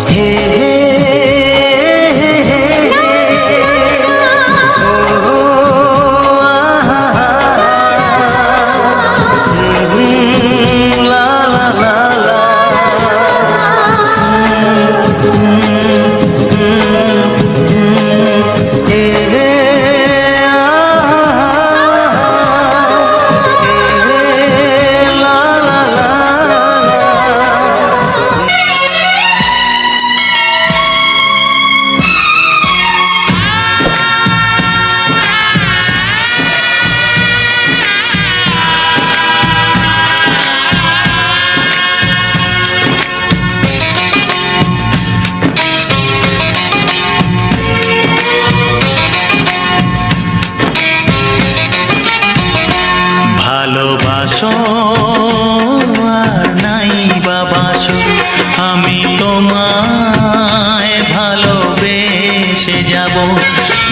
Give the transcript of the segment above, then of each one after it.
হে হে ভালোবাসো আর নাই বাবাসো, আমি তোমায় ভালোবেসে যাব।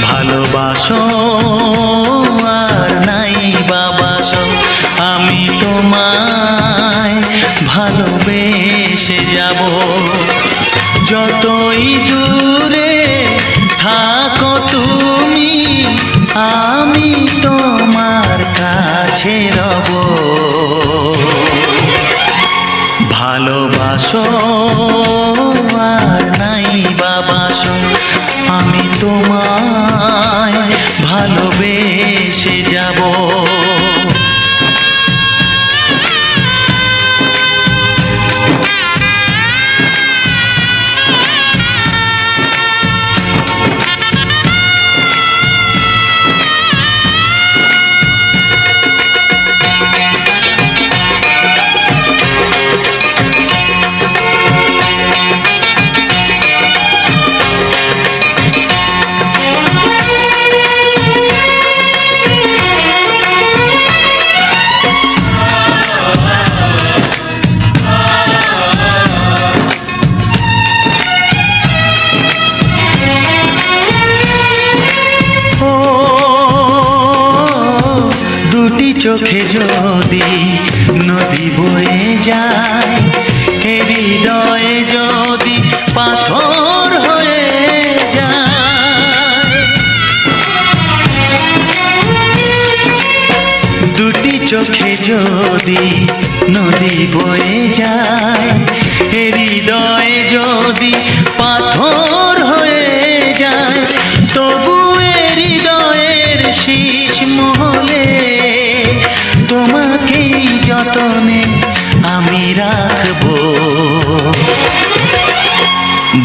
ভালোবাসো আর নাই বাবাসো, আমি তোমায় ভালোবেসে যাব। যতই দূরে থাকো তুমি, আমি তোমার কাছে রব। ভালোবাসো আর নাই বাবাসো, আমি তোমায় ভালোবেসে যাব। দুটি চোখে যদি নদী বয়ে যায়, হৃদয়ে যদি পাথর হয়ে যায়। দুটি চোখে যদি নদী বয়ে যায়, হৃদয়ে যদি পাথর হয়ে যায়, তবু হৃদয়ের শীষ মহলে তোমাকেই যতনে আমি রাখবো।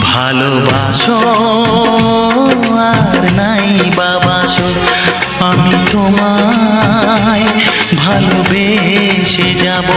ভালোবাসো আর নাই বাবাসো, আমি তোমায় ভালোবেসে যাব।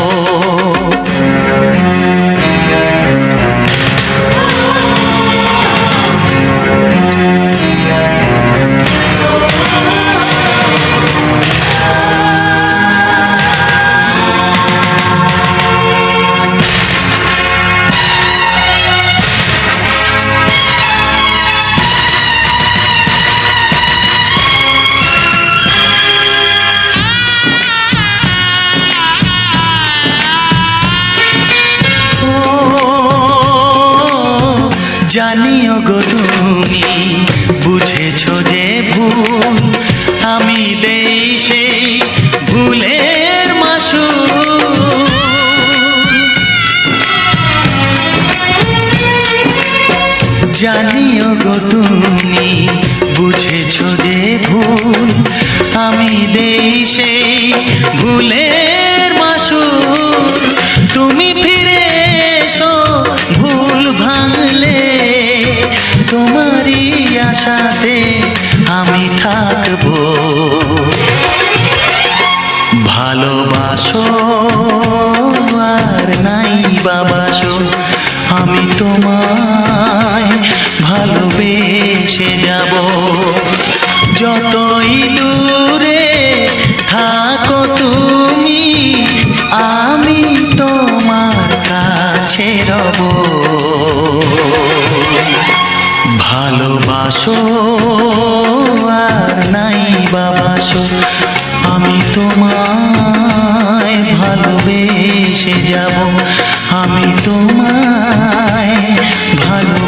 জানিও গো তুমি বুঝেছো যে ভুল, আমি দেই সেই ভুলের মাসুল। জানিও গো তুমি বুঝেছো যে ভুল, আমি দেই সেই ভুলের মাসুল। তুমি ফিরে এসো ভুল ভাঙলে, তোমারই আশাতে আমি থাকবো। ভালোবাসো আর নাই বাবাসো, আমি তোমায় ভালোবেসে যাব। যতই দূরে থাকো তুমি, আমি তোমার কাছে রব। ভালোবাসো আর নাই বাবাসো, আমি তোমায় ভালোবেসে যাব। আমি তোমায় ভালো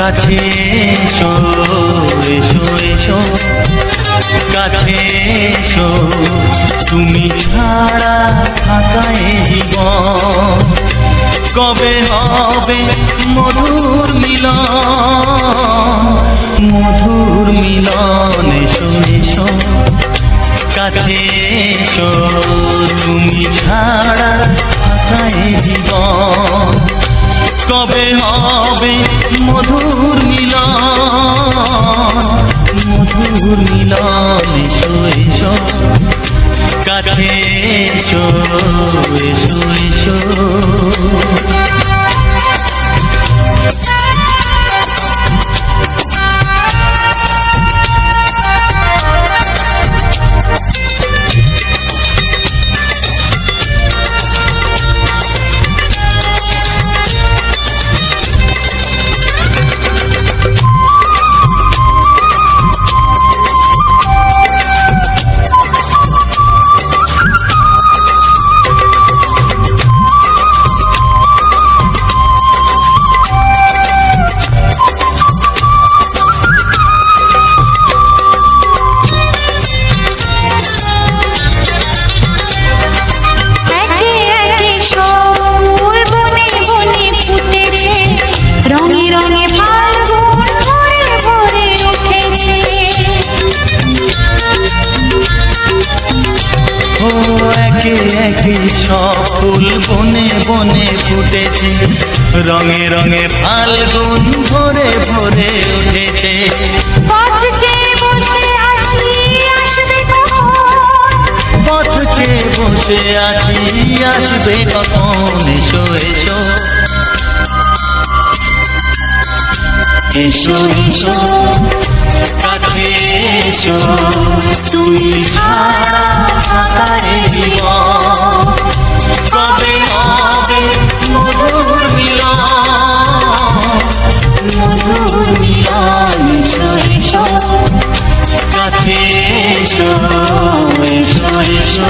কাছে এসো এসো এসো কাছে এসো তুমি ছাড়া থাকায় জীবন কবে হবে মধুর মিলন এসো এসো কাছে এসো তুমি ছাড়া থাকায় জীবন কবে হবে মধুর মিলন এসো এসো কাছে এসো এসো এসো সব ফুল বনে বনে ফুটেছে রঙে রঙে ফাল্গুন ভরে ভরে উঠেছে পথ চেয়ে বসে আছি আসবে কখন এসো এসো এসো এসো কাছে এসো তুমি ছাড়া থাকায় জীবন কবে হবে মধুর মিলন এসো এসো কাছে এসো এসো এসো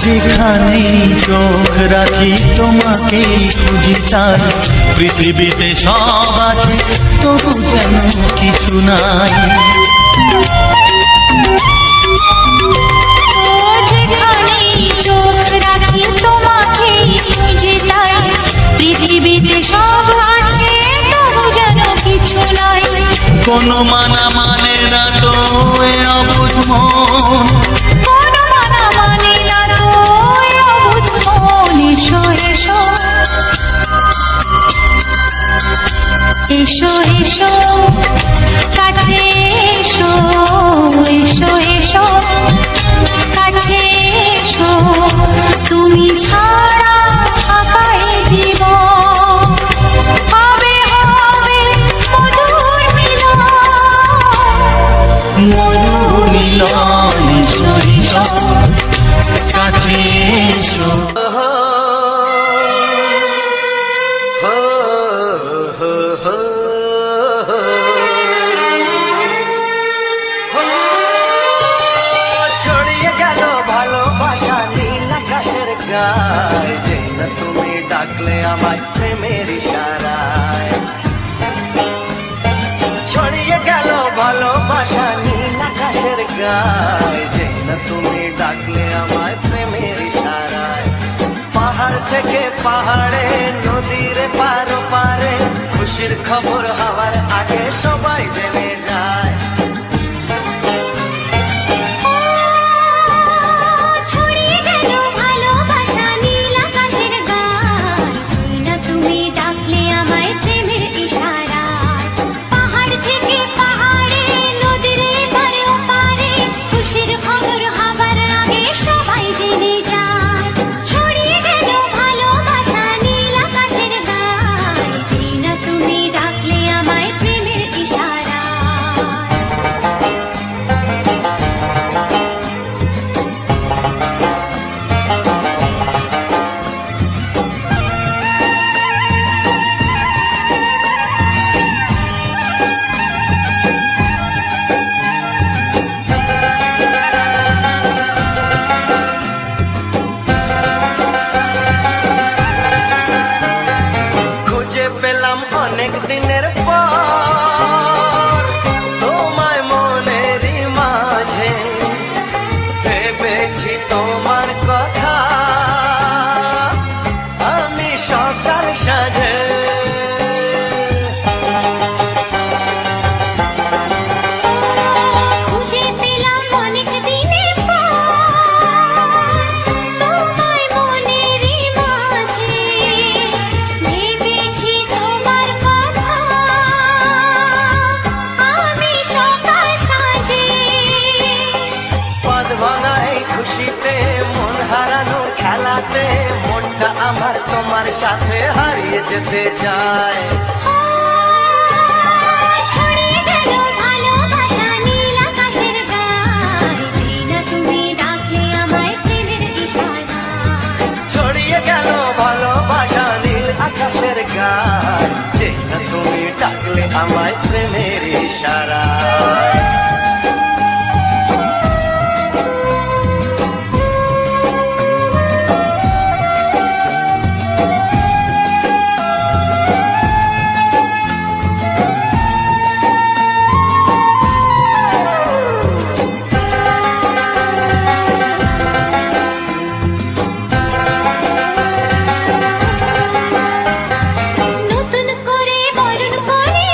যেখানেই চোখ রাখি তোমাকেই খুঁজি তাই পৃথিবীতে সব আছে তবু যেন কিছু নাই যেখানেই চোখ রাখি তোমাকেই খুঁজি তাই পৃথিবীতে সব আছে তবু যেন কিছু নাই কোনো মানা মানে না তো এ অবুঝ মন এসো এসো কাছে এসো এসো এসো কাছে এসো তুমি ছাড়া থাকায় জীবন হবে হবে মধুর মিলন এসো এসো কাছে এসো ছড়িয়ে গেল ভালোবাসা নীল আকাশের গায়ে যে না তুমি ডাকলে আমায় প্রেমের ইশারায় ছড়িয়ে গেল ভালোবাসা নীল আকাশের গায়ে যে না তুমি ডাকলে আমায় প্রেমের ইশারায় পাহাড় থেকে পাহাড়ে নদীর পারো পারে খুশির খবর হওয়ার আগে সবাই জেনে যায় ডাকলে আমায় প্রেমের ইশারায় পাহাড় থেকে পাহাড়ে ভেবেছি তোমার কথা আমি সকাল সাজে খুঁজে পেলাম অনেক দিনের পর তোমায় মনেরই মাঝে ভেবেছি তোমার কথা আমি সকাল সাজে পদ ভাঙা এই খুশিতে মন হারানো খেলাতে মনটা আমার তোমার সাথে হারিয়ে যেতে চায় ছড়িয়ে গেল ভালোবাসা নীল আকাশের গায়ে জিনা তুমি ডাকলে আমায় প্রেমের ইশারায় ছড়িয়ে গেল ভালোবাসা নীল আকাশের গায় যে না তুমি ডাকলে আমায় প্রেমের ইশারায় নতুন করে বরণ করে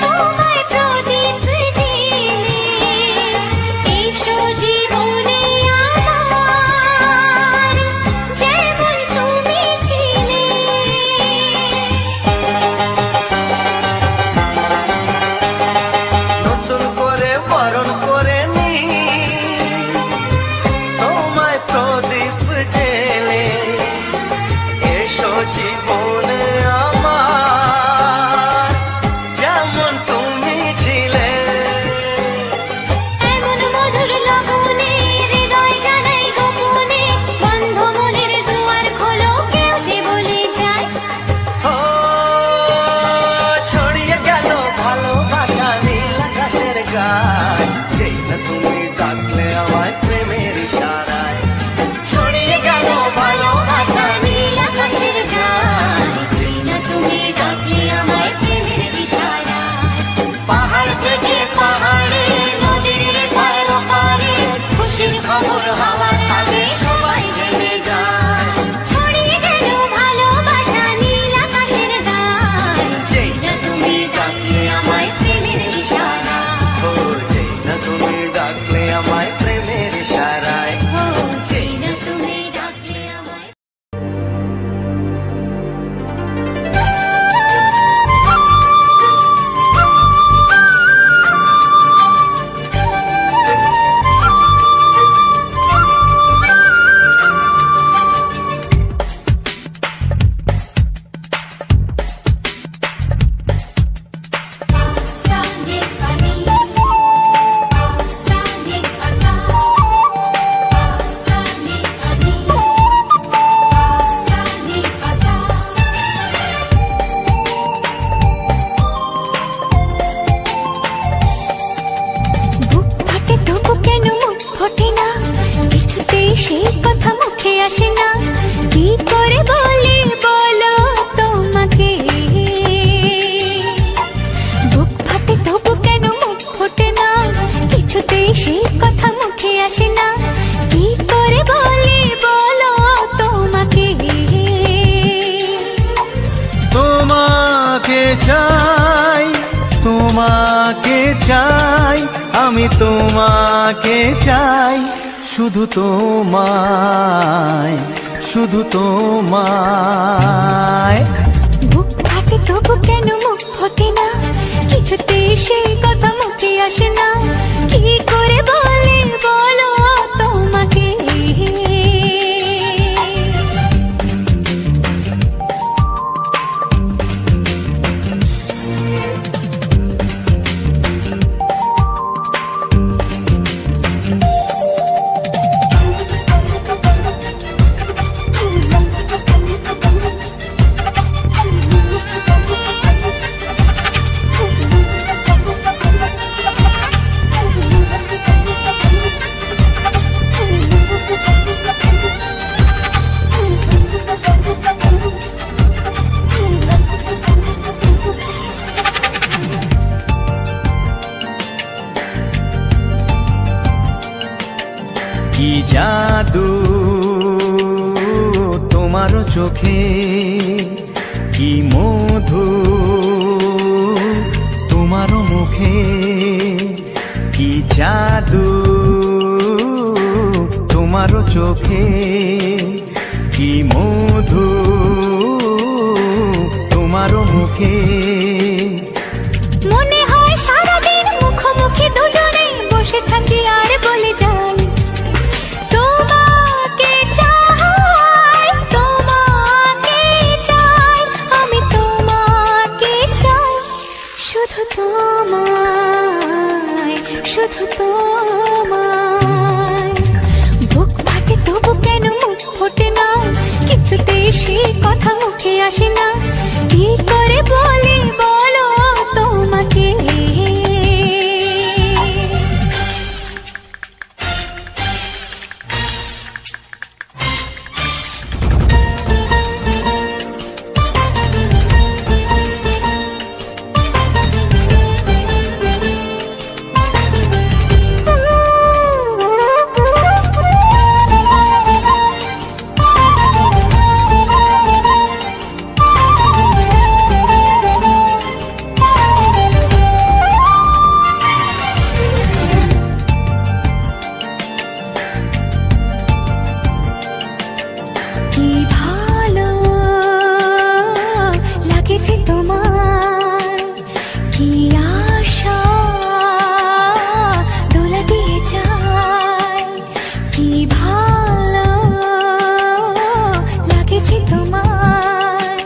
তোমায় প্রদীপ জেলে এসো জীবনে আমার যেমন তুমি ছিলে নতুন করে বরণ করে নি তোমায় প্রদীপ জেলে এসো জীবনে আমার যেমন তুমি ছিলে এমন মধুর লগনে হৃদয় জানাই গোপনে বন্ধ মনের দুয়ার খোলো কেউ যে বলে যায় ও ছড়িয়ে গেল ভালোবাসা নীল আকাশের গায় যেই না তুমি ডাকলে আমায় প্রেমের ইশারায় ছড়িয়ে গেল ভালোবাসা নীল আকাশের গায়ে জিনা তুমি ডাকলে আমায় প্রেমের ইশারায় পাহাড় থেকে পাহাড়ে নদীর পার পারে খুশির খবর হওয়ার আগে সবাই জেনে যায় ছড়িয়ে গেল ভালোবাসা নীল আকাশের গায়ে জিনা তুমি ডাকলে আমায় প্রেমের ইশারায় ও যেই না তুমি ডাকলে আমায় প্রেমের ইশারায় ও জিনা তুমি ডাকলে আমায় Sani Pani Sani Asa Sani Pani Sani Asa বুক ফাটে তবু কেন মুখ ফোটে না কিছুতেই সেই কথা মুখে আসে না কি করে বলি বলো তোমাকে বুক ফাটে তবু কেন মুখ ফোটে না কিছুতেই সেই কথা মুখে আসে না কি করে বলি বলো তোমাকে তোমাকে চাই তোমাকে চাই আমি তোমাকে চাই শুধু তোমায় শুধু তোমায় বুক ফাটে তবু কেন মুখ ফোটে না কিছুতেই সেই কথা মুখে আসে না কি করে বলি বলো তোমাকে কি জাদু তোমারও চোখে, কি মধু তোমারও মুখে, কি জাদু তোমারও চোখে, কি মধু তোমারও মুখে। মনে হয় সারাদিন মুখোমুখি দুজনে বসে থাকি আর বলে যাই, তোমাকে চাই, তোমাকে চাই, আমি তোমাকে চাই, শুধু তোমায়, শুধু তোমায়। বুক ফাটে তবু কেন মুখ ফোটে না, কিছুতেই সেই কথা মুখে আসে না, কি করে বলি বলো তোমাকে। কি ভালো লাগেছে তোমার, কি আশা দোলা দিয়ে যায়, কি ভালো লাগেছে তোমার,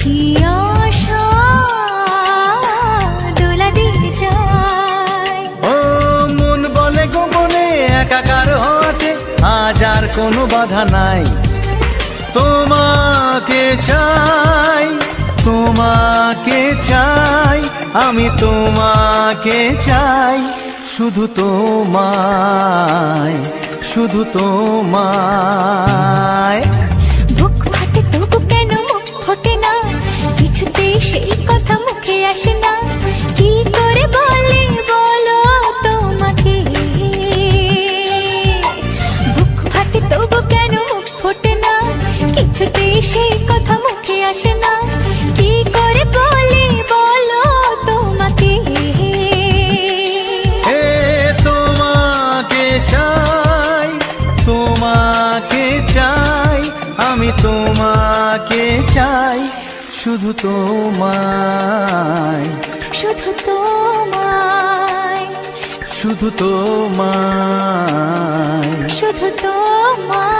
কি আশা দোলা দিয়ে যায়। ও মন বলে গোপনে একাকার হতে আজ আর কোনো বাধা নাই, তোমাকে চাই, তোমাকে চাই, আমি তোমাকে চাই, শুধু তোমায়, শুধু তোমায়। বুক ফাটে তবু কেন মুখ ফোটে না, কিছুতেই সেই কথা মুখে আসে না, কি করে বলি বলো তোমাকে। বুক ফাটে তবু কেন মুখ ফোটে না, কিছুতেই সেই কথা মুখে আসে না, কি করে বলি বলো তোমাকে। হে তোমাকে চাই, তোমাকে চাই, আমি তোমাকে চাই, শুধু তোমায়, শুধু তোমায়, শুধু তোমায়। শুধু তোমায়।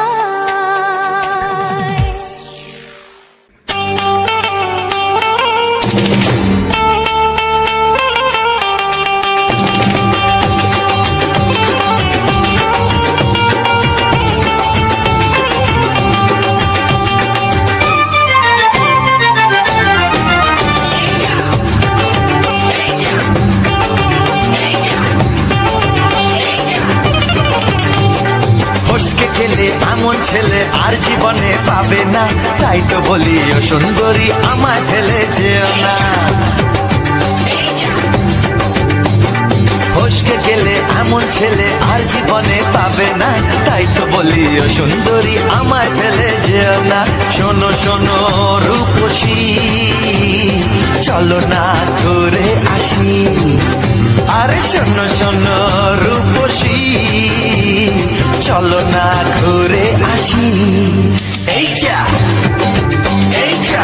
ফসকে খেলে এমন ছেলে আর জীবনে পাবে না, তাই তো বলি ও সুন্দরী আমায় ফেলে যেও না। ফসকে গেলে এমন ছেলে আর জীবনে পাবে না, তাই তো বলি ও সুন্দরী আমায় ফেলে যেও না। শোনো শোনো রূপসী, চলো না ঘুরে আসি, আরে শোনো শোনো রূপসী, চলো না ঘুরে আসি। এই যা, এই যা।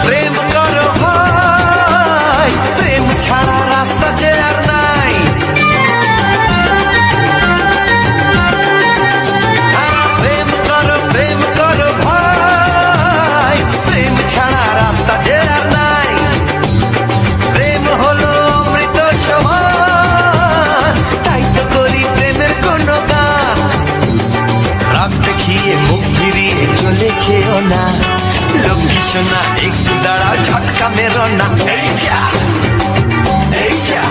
প্রেম করো ভাই, প্রেম ছাড়া রাস্তা যে আর নাই। না, একটু দাঁড়াও, ঝটকা মেরো না। এই যা, এই যা।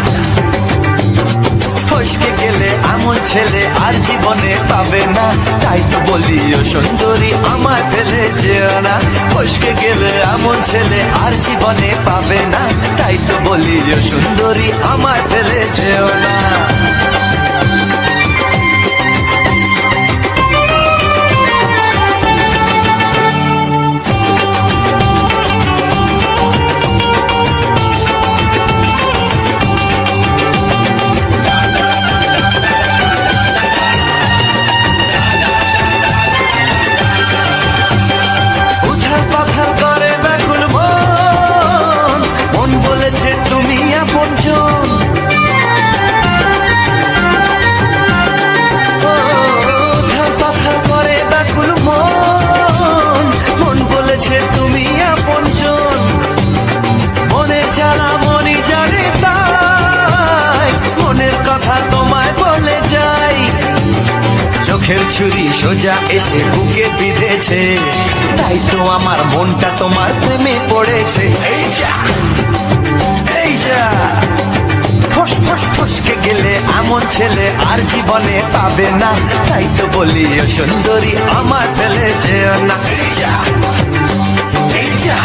ফসকে গেলে এমন ছেলে আর জীবনে পাবে না, তাই তো বলি ও সুন্দরী আমায় ফেলে যেও না। ফসকে গেলে এমন ছেলে আর জীবনে পাবে না, তাই তো বলি ও সুন্দরী আমায় ফেলে যেও না। উথাল পাথাল করে ব্যাকুল মন, মন বলেছে তুমি আপনজন। উথাল পাথাল করে ব্যাকুল মন, মন বলেছে তুমি আপনজন। মনের জ্বালা মনি জানে তাই, মনের কথা তোমায় বলে যাই। চোখের ছুরি সোজা এসে বুকে বিঁধেছে, তাই তো আমার মনটা তোমার প্রেমে পড়েছে। এই যা, এই যা। ফস ফস ফসকে গেলে এমন ছেলে আর জীবনে পাবে না, তাই তো বলি ও সুন্দরী আমার ফেলে যেও না। এই যা, এই যা।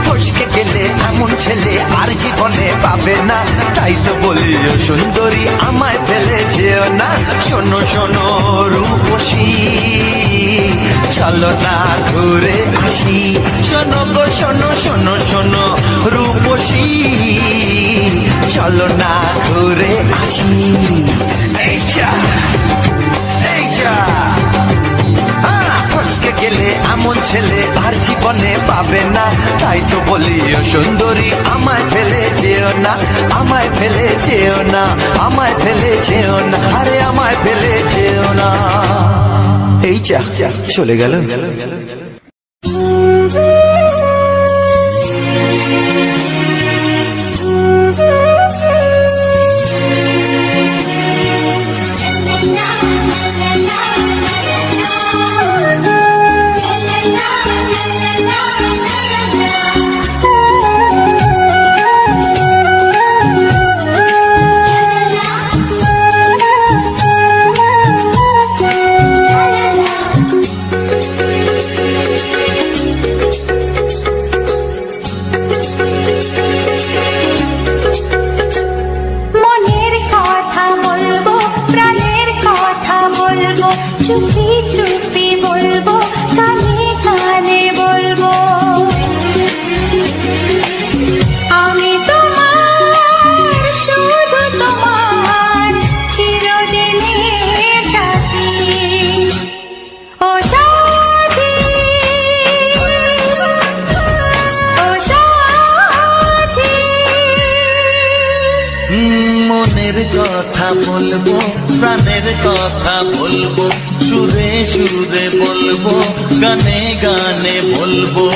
ফসকে গেলে এমন ছেলে আর জীবনে পাবে না, তাই তো বলি ও সুন্দরী আমায় ফেলে যেও না। শোনো শোনো রূপসী, চলো না ঘুরে আসি। শোনো গো শোনো, শোনো শোনো রূপসী, চলো না ঘুরে আসি। এই যা, এই যা। ফসকে গেলে এমন ছেলে আর জীবনে পাবে না, তাই তো বলি ও সুন্দরী আমায় ফেলে যেও না, আমায় ফেলে যেও না, আমায় ফেলে যেও না, আরে আমায় ফেলে যেও না। এই যা, চলে গেল। মনের কথা বলবো, প্রাণের কথা বলবো, চুপি চুপি বলবো, কানে কানে বলবো। আমি তোমার, শুধু তোমার, চিরদিনের সাথী। ও সাথী, ও সাথী। মনের কথা বলবো, প্রাণের কথা বলবো, সুরে সুরে বলবো, গানে গানে বলবো।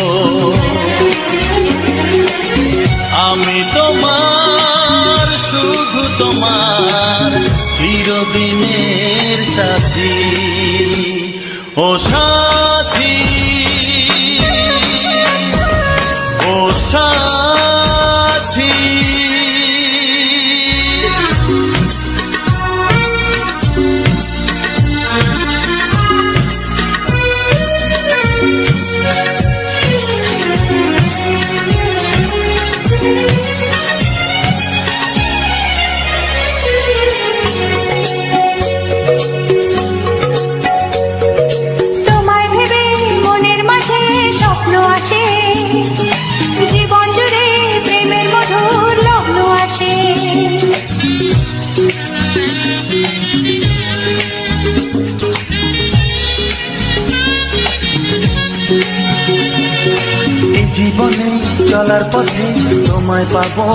আমি তোমার, শুধু তোমার, চিরদিনের সাথী। ও সাথী, ও সাথী। তোমায় ভেবে মনের মাঝে স্বপ্ন আসে, জীবন জুড়ে প্রেমের মধুর লগ্ন আসে। এই জীবনে চলার পথে তোমায় পাবো,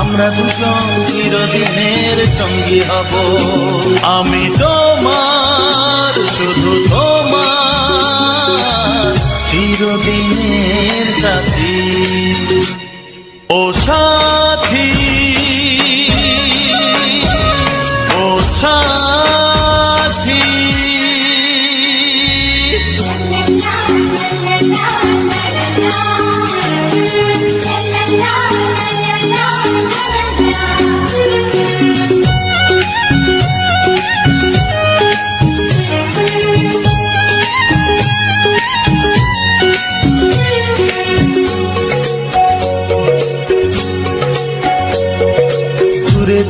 আমরা দুজন চিরদিনের সঙ্গী হব। আমি তোমার, শুধু তোমার, চিরদিনের সাথী। ও সাথী, ও সাথী।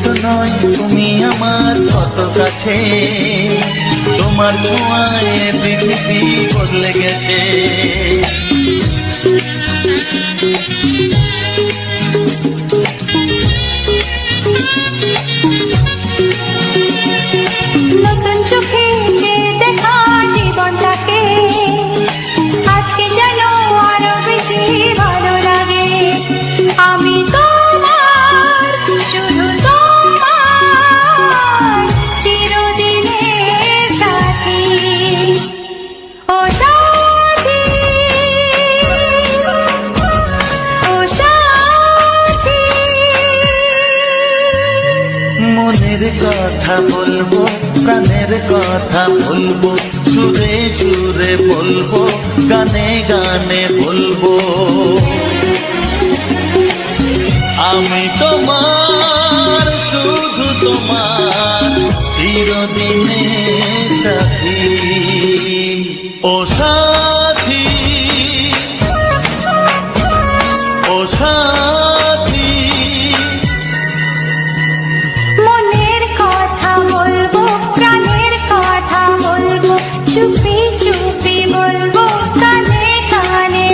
তো নয় তুমি আমার কত কাছে, তোমার ছোঁয়ায় পৃথিবী বদলে গেছে। নতুন চোখে যে দেখা জীবনটাকে আজকে যেন আরো বেশি ভালো লাগে। আমি তোমার, শুধু তোমার চিরদিনের সাথী। ও সাথী, ও সাথী। মনের কথা বলবো, প্রাণের কথা বলবো, সুরে সুরে বলবো, গানে গানে বলবো। আমি তোমার, শুধু তোমার চিরদিনের সাথী। ও সাথী, ও সাথী। মনের কথা বলবো, প্রাণের কথা বলবো, চুপি চুপি বলবো, কানে কানে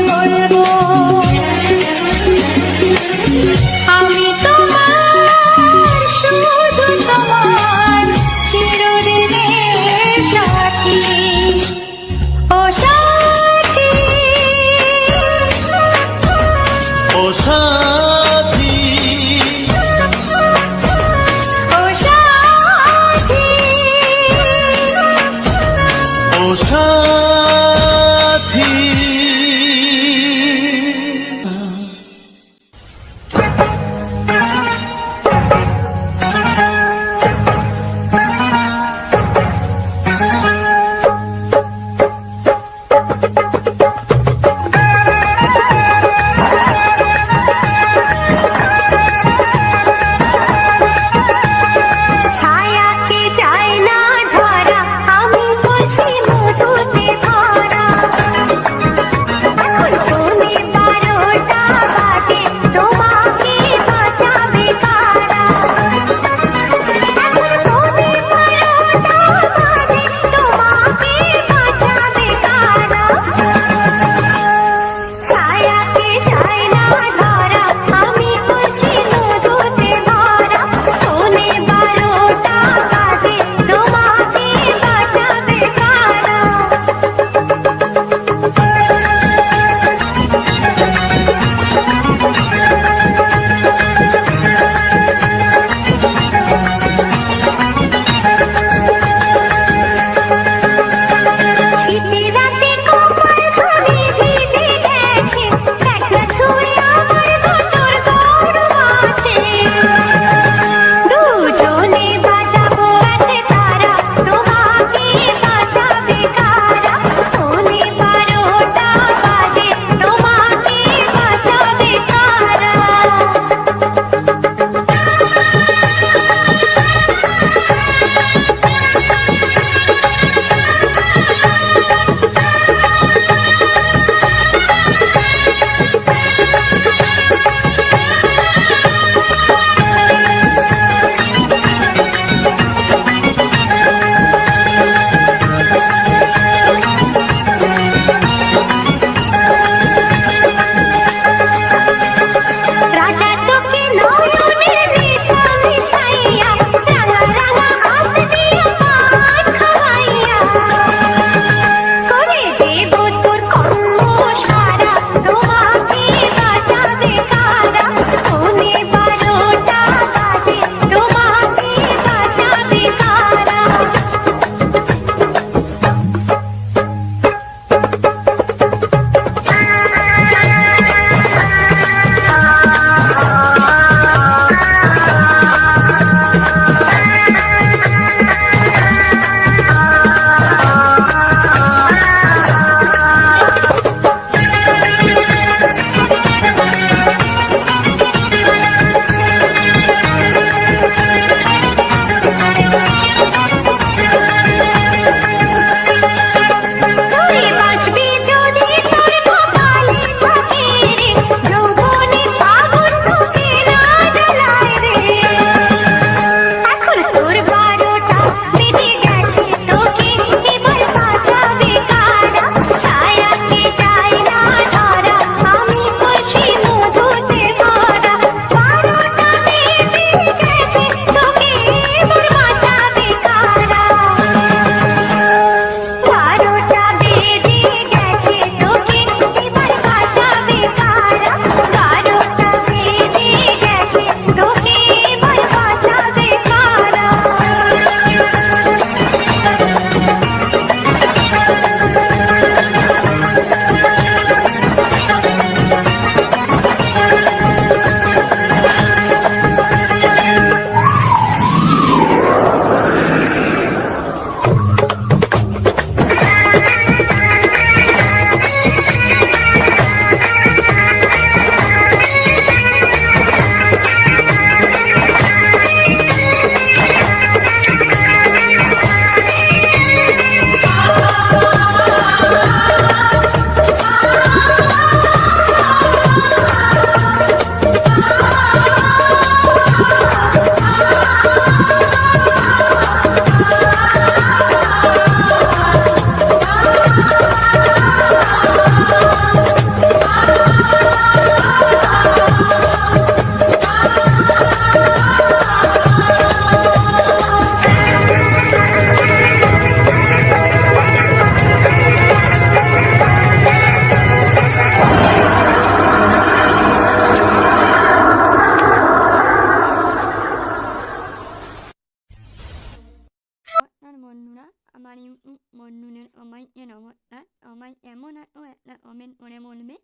ওনে বলবে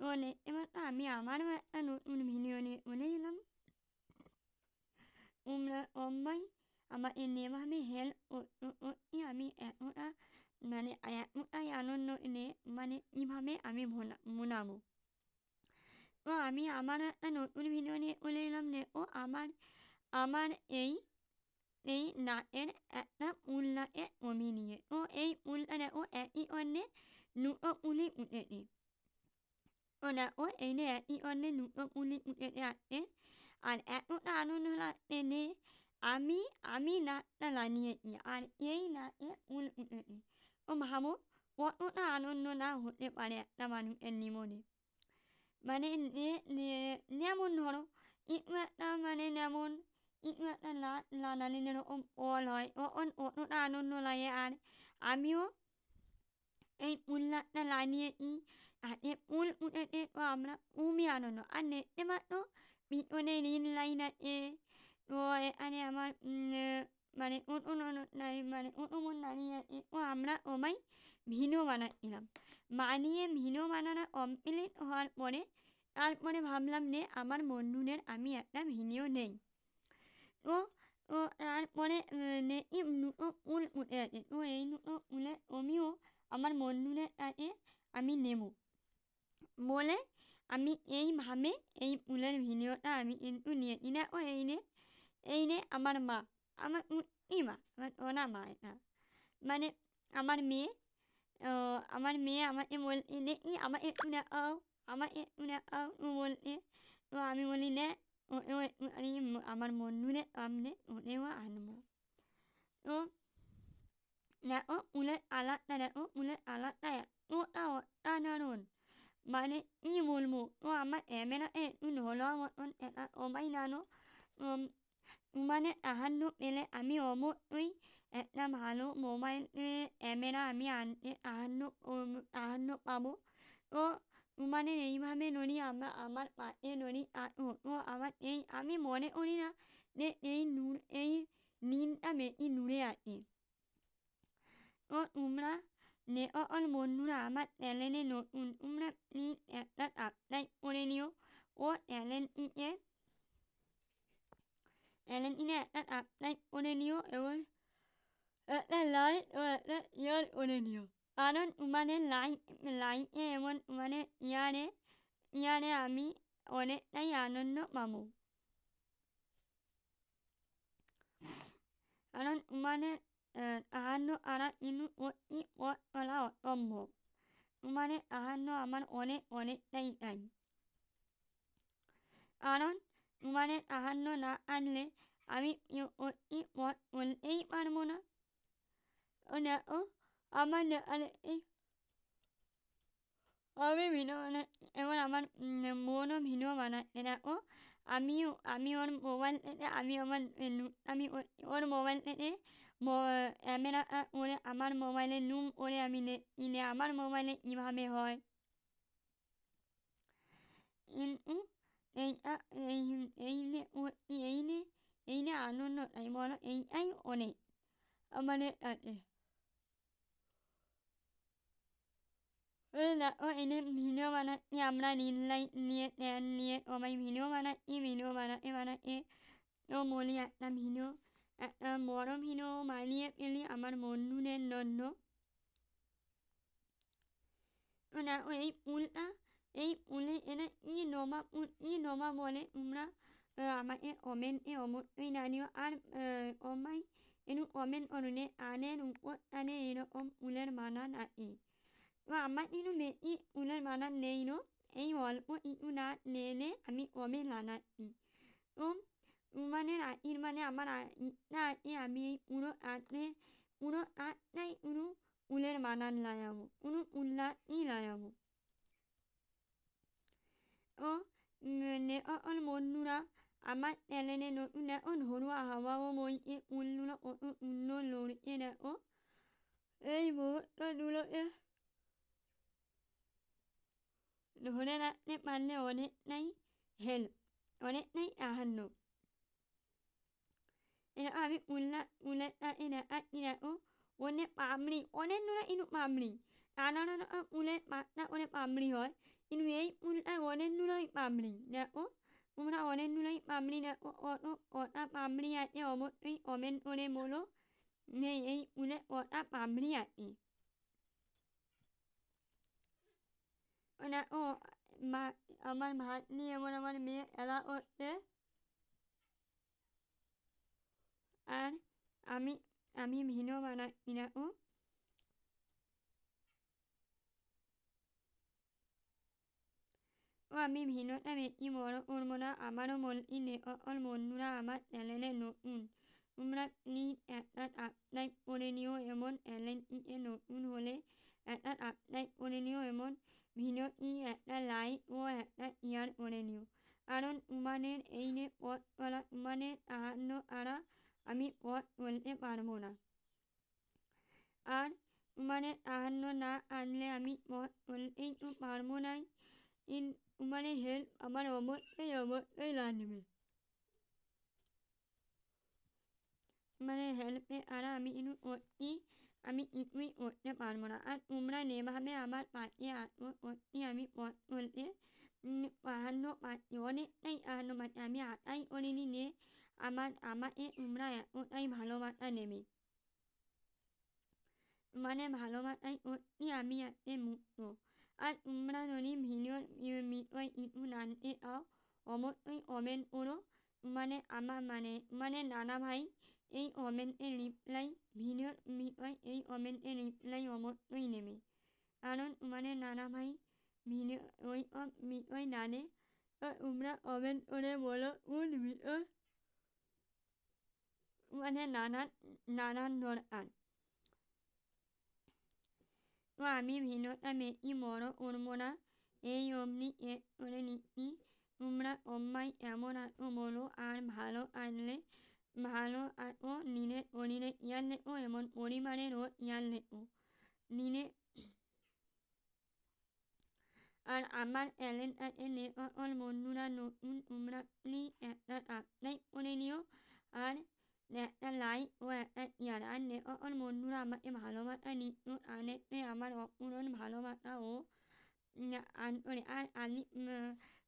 ওনে এবার আমি আমারও একটা নতুন ভিডিও নিয়ে চলে এলাম। তোমরা সবাই আমাকে যেভাবে হেল্প করছি আমি এতটা মানে এতটাই আনন্দ নিয়ে মানে কীভাবে আমি বানাবো। তো আমি আমার একটা নতুন ভিডিও নিয়ে চলে এলাম। দেখো আমার আমার এই নাচের একটা ফুল নাচের ছবি নিয়ে। তো এই ফুলটা দেখো একই অন্যে দুটো ফুলই উঠেছে। তো দেখো এই যে একই অন্যে দুটো ফুলই উঠেছে আছে। আর এতটা আনন্দ লাগছে যে আমি নাচটা বানিয়েছি আর এই নাচে ফুল উঠেছে। তো ভাবো কতটা আনন্দ না হতে পারে একটা মানুষের জীবনে। মানে যেমন ধরো কিছু একটা মানে যেমন কিছু একটা নাচ লাগালে যেরকম ফল হয় তখন অতটা আনন্দ লাগে। আর আমিও এই ফুল নাচটা লাগিয়েছি হাতে ফুল উঠেছে তো আমরা খুবই আনন্দ। আর দেখতে পাচ্ছ পিছনে নীল লাইন আছে। তো এখানে আমার মানে অটোমন দাঁড়িয়ে আছে। তো আমরা সবাই ভিডিও বানাচ্ছিলাম। বানিয়ে ভিডিও বানানো কমপ্লিট হওয়ার পরে তারপরে ভাবলাম যে আমার বন্ধুদের আমি একটা ভিডিও নেই। তো তো তারপরে দেখি দুটো ফুল উঠে আছে। তো এই দুটো ফুলের ছবিও আমার বন্ধুদের কাছে আমি নেব বলে আমি এইভাবে এই ফুলের ভিডিওটা আমি কিন্তু নিয়েছি। দেখো এই নে আমার মা, আমার কি মা, আমার ওনা মা এটা মানে আমার মেয়ে। আমার মেয়ে আমাকে বলছে দেখি আমার একটু দেখাও, আমার একটু দেখাও বলছে। তো আমি বলি নে ওকেও একটুখানি আমার বন্ধুদের সামনে ওকেও আনবো। তো দেখো ফুলের কালারটা দেখো ফুলের কালারটা এতটা অসাধারণ মানে কী বলবো। তো আমার ক্যামেরাতে একটু ঢোলার মতন এটা সবাই জানো। মানে সাহায্য পেলে আমি অবশ্যই একটা ভালো মোবাইল ক্যামেরা আমি আনতে সাহায্য পাবো। তো মানে এইভাবে যদি আমরা আমার পাশে যদি আসো তো আমার আমি মনে করি না যে এই দিনটা বেশি দূরে আছে। তো তোমরা যে সকল বন্ধুরা আমার চ্যানেলে নতুন তোমরা প্লিজ একটা সাবস্ক্রাইব করে নিও ও চ্যানেলটিতে একটা সাবস্ক্রাইব করে নিও এবং একটা লাইক ও একটা শেয়ার করে নিও। কারণ তোমাদের লাইকে এবং তোমাদের ইয়ারে আমি অনেকটাই আনন্দ পাবো। কারণ তোমাদের সাহায্য ছাড়া কিন্তু সত্যি পথ চলা অসম্ভব। তোমাদের সাহায্য আমার অনেকটাই চাই। কারণ তোমাদের সাহায্য না আনলে আমি সত্যি পথ চলতেই পারবো না। ও দেখো আমার এই আমি ভিডিও বানাচ্ছি এবার আমার বোনও ভিডিও বানাচ্ছে। দেখো আমি ওর মোবাইল থেকে আমি ওর মোবাইল থেকে ক্যামেরা করে আমার মোবাইলে জুম করে আমি নিলে আমার মোবাইলে কীভাবে হয়। কিন্তু এইটা এই যে আনন্দটাই বলো এইটাই অনেক আমাদের কাছে। দেখো এনে ভিডিও বানাচ্ছি আমরা রিল লাইট নিয়ে ট্যান নিয়ে সবাই ভিডিও বানাচ্ছি। তো বলি একটা বড় ভিডিও বানিয়ে ফেলি আমার বন্ধুদের জন্য। তো দেখো এই ফুলে এটা ই নোমা বলে তোমরা আমাকে কমেন্টে অবশ্যই জানিও। আর সবাই একটু কমেন্ট করলে আনের উপর আনে এরকম ফুলের বানান আছে। তো আমার কিন্তু বেশি ফুলের বানান নেই না, এই অল্প কিছু নাচ নিয়ে আমি কমে লাগাচ্ছি। তো তোমাদের মানে আমার ইচ্ছা আছে আমি এই পুরো আর্টটাই ফুলের বানান লাগাবো, ফুল নাচই লাগাবো। তো সকল বন্ধুরা আমার চ্যানেলে নতুন দেখো ঘরোয়া হাওয়াও বইছে ফুলগুলো কত সুন্দর লড়ছে দেখো। এই মুহূর্তগুলোকে ধরে রাখতে পারলে অনেকটাই অনেকটাই সাহায্য। এরকম আমি ফুলের দেখাচ্ছি দেখো অনেক পাবড়ি অনেক দূরে কিন্তু পাবড়ি সাধারণ উলের পাতটা করে পাপড়ি হয় কিন্তু এই উলটা অনেকগুলোই পাপড়ি দেখো তোমরা অনেকগুলোই পাপড়ি দেখো অত কটা পাপড়ি আছে অবশ্যই কমেন্ট করে বলো যে এই উলে কটা পাপড়ি আছে দেখো আমার ভাত নিয়ে এমন আমার মেয়ে খেলা করছে আর আমি আমি ভিডিও বানাচ্ছি দেখো ও আমি ভিডিওটা বেশি বড় করবো না আমারও বলছি সকল বন্ধুরা আমার চ্যানেলে নতুন তোমরা প্লিজ একটা সাবস্ক্রাইব করে নিও এমন চ্যানেলটিতে নতুন হলে একটা সাবস্ক্রাইব করে নিও এমন ভিডিওটি একটা লাইক ও একটা শেয়ার করে নিও কারণ তোমাদের এই যে পথ চলা তোমাদের সাহায্য ছাড়া আমি পথ চলতে পারবো না আর তোমাদের সাহায্য না আনলে আমি পথ চলতেই তো পারবো নাই তোমাদের হেল্প আমার অবশ্যই লাগবে মানে হেল্পে আর আমি কিন্তু করছি আমি কিছুই করতে পারবো না আর তোমরা যেভাবে আমার পাশে আসো করছি আমি পথ চলতে সাহায্য পাচ্ছি অনেকটাই সাহায্য পাচ্ছি আমি আশাই করিনি যে আমাকে তোমরা এতটাই ভালোবাসা নেবে মানে ভালোবাসাই করছি আমি আজকে মুক্ত আর তোমরা যদি ভিডিওর বিষয় কিছু জানতে চাও অবশ্যই কমেন্ট করো মানে আমার মানে নানা ভাই এই কমেন্টের রিপ্লাই ভিডিওর বিষয় এই কমেন্টের রিপ্লাই অবশ্যই নেবে কারণ মানে নানা ভাই ভিডিও ওই সব বিষয় জানে তো তোমরা কমেন্ট করে বলো কোন বিষয় মানে নানান দরকার তো আমি ভিডিওটা বেশি বড় করবো না এই অবধি শেষ করে নিচ্ছি তোমরা সবাই এমন আছো বলো আর ভালো আসলে ভালো আছো নিজের শরীরে খেয়াল রেখো এমন পরিবারেরও খেয়াল রেখো নিজে আর আমার চ্যানেলটাকে যে সকল বন্ধুরা নতুন তোমরা প্লিজ একটা সাবস্ক্রাইব করে নিও আর একটা লাইক ও একটা শেয়ার আর যে সকল বন্ধুরা আমাকে ভালোবাসা নিত্য আনেতে আমার অপূরণ ভালোবাসা ও আর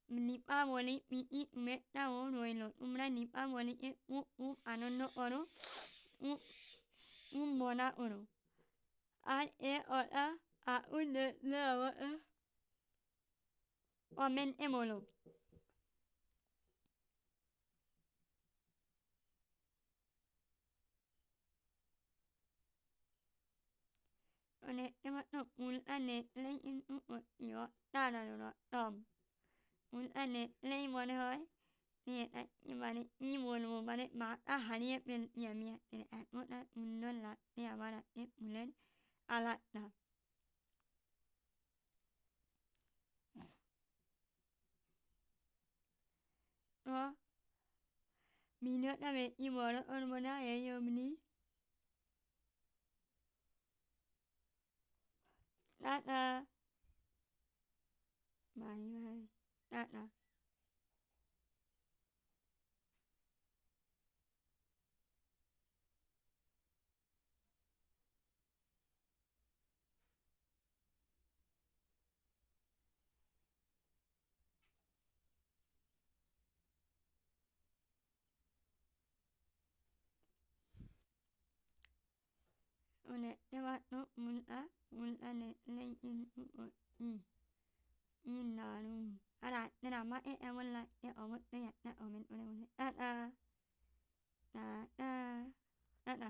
দীপাবলি প্রীতি শুভেচ্ছাও রইল তোমরা দীপাবলিকে খুব খুব আনন্দ করো খুব মজা করো আর এ ওটা আউন দেখলে আমাকে কমেন্টে বলো দেখতে পাচ্ছ ফুলটা দেখলেই কিন্তু সত্যি অসাধারণ একদম ফুলটা দেখলেই মনে হয় যে এটা মানে কী বলবো মানে মাথা হারিয়ে ফেলছি আমি এতটা সুন্দর লাগছে আমার হাতে ফুলের কালারটা তো ভিডিওটা বেশি বড় করবো না এই অবধি টাটা বাই বাই টাটা দেখতে পাচ্ছ ফুলটা দেখলেই কিন্তু কি দারুণ আর আজকের আমাকে এমন লাগছে অবশ্যই একটা কমেন্ট করে বলবে টাটা টাটা টাটা